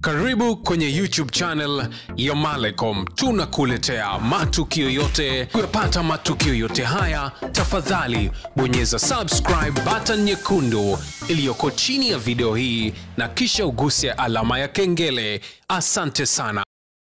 Karibu kwenye YouTube channel ya Malecom. Tunakuletea matukio yote. Kupata matukio yote haya, tafadhali bonyeza subscribe button nyekundu iliyoko chini ya video hii na kisha uguse alama ya kengele. Asante sana.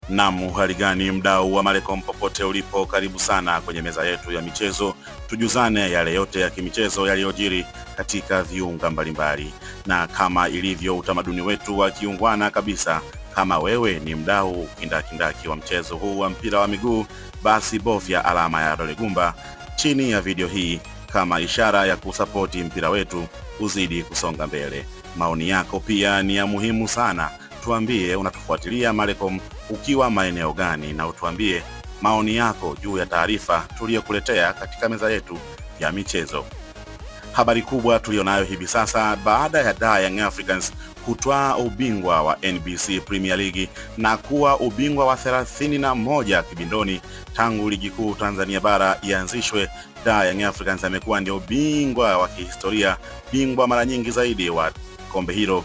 Naam, hali gani mdau wa Malecom popote ulipo, karibu sana kwenye meza yetu ya michezo. Tujuzane yale yote ya kimichezo yaliyojiri katika viunga mbalimbali. Na kama ilivyo utamaduni wetu wa kiungwana kabisa, kama wewe ni mdau kindakindaki wa mchezo huu wa mpira wa miguu, basi bofya alama ya dole gumba chini ya video hii kama ishara ya kusapoti mpira wetu uzidi kusonga mbele. Maoni yako pia ni ya muhimu sana. Tuambie unatufuatilia Malecom ukiwa maeneo gani, na utuambie maoni yako juu ya taarifa tuliyokuletea katika meza yetu ya michezo. Habari kubwa tulionayo hivi sasa, baada ya Young Africans kutwaa ubingwa wa NBC Premier League na kuwa ubingwa wa 31 kibindoni tangu ligi kuu Tanzania bara ianzishwe, Young Africans amekuwa ndio bingwa wa kihistoria, bingwa mara nyingi zaidi wa kombe hilo.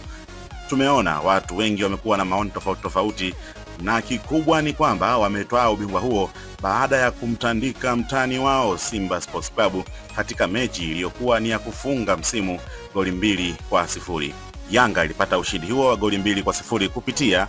Tumeona watu wengi wamekuwa na maoni tofauti, na kikubwa ni kwamba wametwaa ubingwa huo baada ya kumtandika mtani wao Simba Sports Club katika mechi iliyokuwa ni ya kufunga msimu goli 2-0. Yanga ilipata ushindi huo wa goli 2-0 kupitia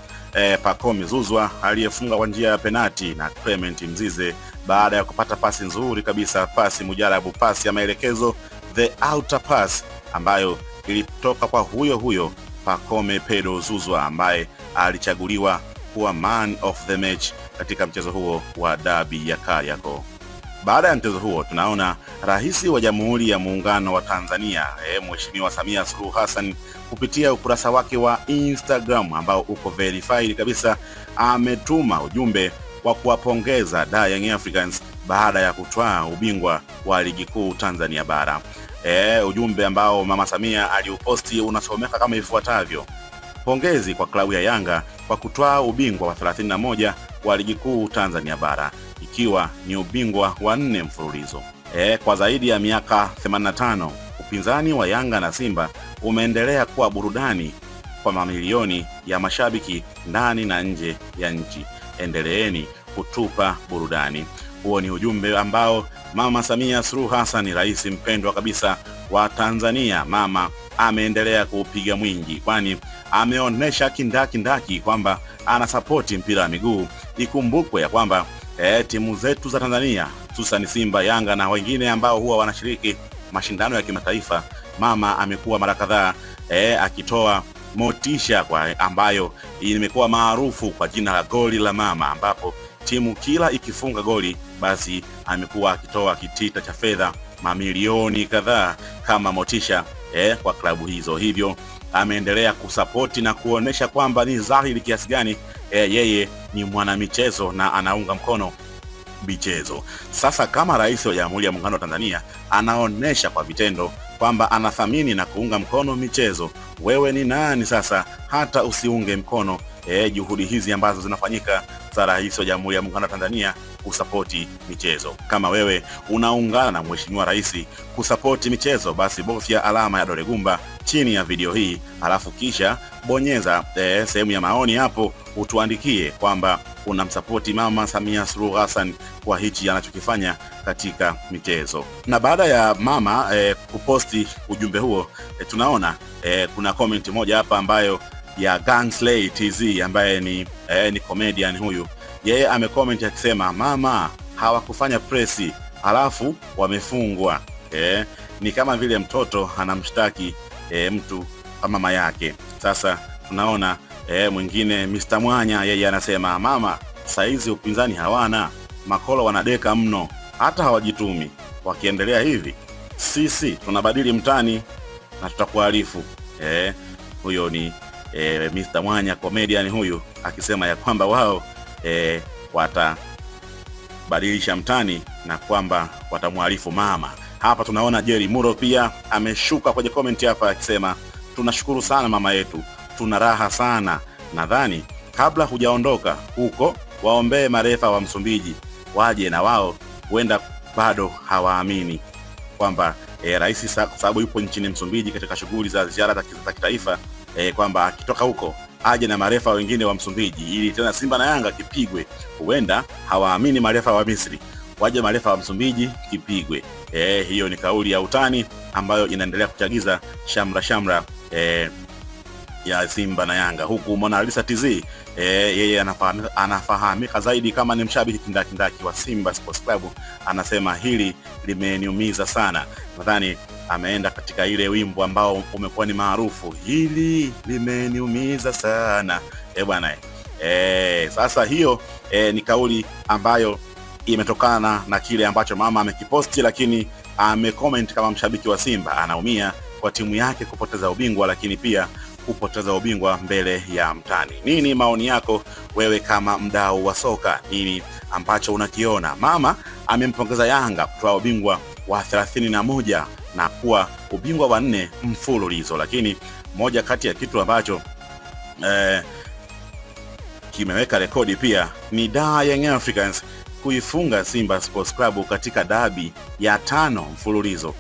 Pacome Zouzoua aliyefunga kwa njia ya penalti na Clement Mzize baada ya kupata pasi nzuri kabisa, pasi mujarabu, pasi ya maelekezo, the outer pass, ambayo ilitoka kwa huyo Pacome Pedro Zouzoua ambaye alichaguliwa kuwa man of the match katika mchezo huo wa Derby ya Kariakoo. Baada ya mchezo huo, tunaona Rais wa Jamhuri ya Muungano wa Tanzania Mheshimiwa Samia Suluhu Hassan kupitia ukurasa wake wa Instagram ambao uko verified kabisa, ametuma ujumbe wa kuwapongeza Young Africans baada ya kutwaa ubingwa wa ligi kuu Tanzania bara. Ujumbe ambao Mama Samia aliuposti unasomeka kama ifuatavyo: pongezi kwa klabu ya Yanga kwa kutwaa ubingwa wa 31 wa ligi kuu Tanzania bara, ikiwa ni ubingwa wa 4 mfululizo. Kwa zaidi ya miaka 85, upinzani wa Yanga na Simba umeendelea kuwa burudani kwa mamilioni ya mashabiki ndani na nje ya nchi. Endeleeni kutupa burudani. Huo ni ujumbe ambao Mama Samia Suluhu Hassan, rais mpendwa kabisa wa Tanzania, mama ameendelea kuupiga mwingi, kwani ameonesha kindaki kwamba anasapoti mpira wa miguu. Ikumbukwe ya kwamba timu zetu za Tanzania, hususan Simba, Yanga na wengine ambao huwa wanashiriki mashindano ya kimataifa, mama amekuwa mara kadhaa akitoa motisha kwa ambayo imekuwa maarufu kwa jina la goli la mama, ambapo timu kila ikifunga goli basi amekuwa akitoa kitita cha fedha mamilioni kadhaa kama motisha kwa klabu hizo. Hivyo ameendelea kusapoti na kuonesha kwamba ni dhahiri kiasi gani yeye ni mwanamichezo na anaunga mkono michezo. Sasa kama rais wa Jamhuri ya Muungano wa Tanzania anaonesha kwa vitendo kwamba anathamini na kuunga mkono michezo, wewe ni nani sasa hata usiunge mkono juhudi hizi ambazo zinafanyika za rais wa Jamhuri ya Muungano wa Tanzania kusapoti michezo? Kama wewe unaungana na mheshimiwa rais kusapoti michezo, basi bofya alama ya dole gumba chini ya video hii, alafu kisha bonyeza sehemu ya maoni hapo, utuandikie kwamba unamsapoti Mama Samia Suluhu Hassan kwa hichi anachokifanya katika michezo. Na baada ya mama kuposti ujumbe huo, tunaona kuna comment moja hapa ambayo ya Gangsley TZ ambaye ni comedian huyu. Yeye amecomment akisema mama hawakufanya presi alafu wamefungwa. Ni kama vile mtoto anamshtaki mtu kama mama yake. Sasa tunaona mwingine Mr. Mwanya, yeye anasema mama, saizi upinzani hawana, makolo wanadeka mno, hata hawajitumi. Wakiendelea hivi sisi tunabadili mtani na tutakuarifu. Huyo ni Mr. Mwanya comedian huyu akisema ya kwamba wao watabadilisha mtani na kwamba watamuarifu mama. Hapa tunaona Jerry Muro pia ameshuka kwenye comment hapa akisema tunashukuru sana mama yetu, tuna raha sana. Nadhani kabla hujaondoka huko waombee marefa wa Msumbiji waje na wao, huenda bado hawaamini kwamba rais sababu yupo nchini Msumbiji katika shughuli za ziara za kitaifa, kwamba akitoka huko aje na marefa wengine wa Msumbiji ili tena Simba na Yanga kipigwe. Huenda hawaamini marefa wa Misri, waje marefa wa Msumbiji kipigwe. Hiyo ni kauli ya utani ambayo inaendelea kuchagiza shamra ya Simba na Yanga, huku Mona Lisa TZ yeye anafahamika zaidi kama ni mshabiki kindakindaki wa Simba Sports Club. Anasema hili limeniumiza sana. Nadhani ameenda katika ile wimbo ambao umekuwa ni maarufu, hili limeniumiza sana. Bwana sasa hiyo ni kauli ambayo imetokana na kile ambacho mama amekiposti, lakini amecomment kama mshabiki wa Simba. Anaumia kwa timu yake kupoteza ubingwa, lakini pia kupoteza ubingwa mbele ya mtani. Nini maoni yako wewe kama mdau wa soka? Nini ambacho unakiona? Mama amempongeza Yanga kutoa ubingwa wa 31 na kuwa ubingwa wa 4 mfululizo, lakini moja kati ya kitu ambacho kimeweka rekodi pia ni Young Africans kuifunga Simba Sports Club katika dabi ya 5 mfululizo.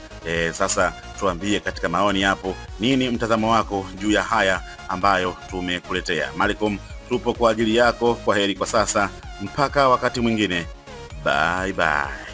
Sasa tuambie katika maoni hapo, nini mtazamo wako juu ya haya ambayo tumekuletea. Malcolm tupo kwa ajili yako. Kwa heri kwa sasa, mpaka wakati mwingine, bye bye.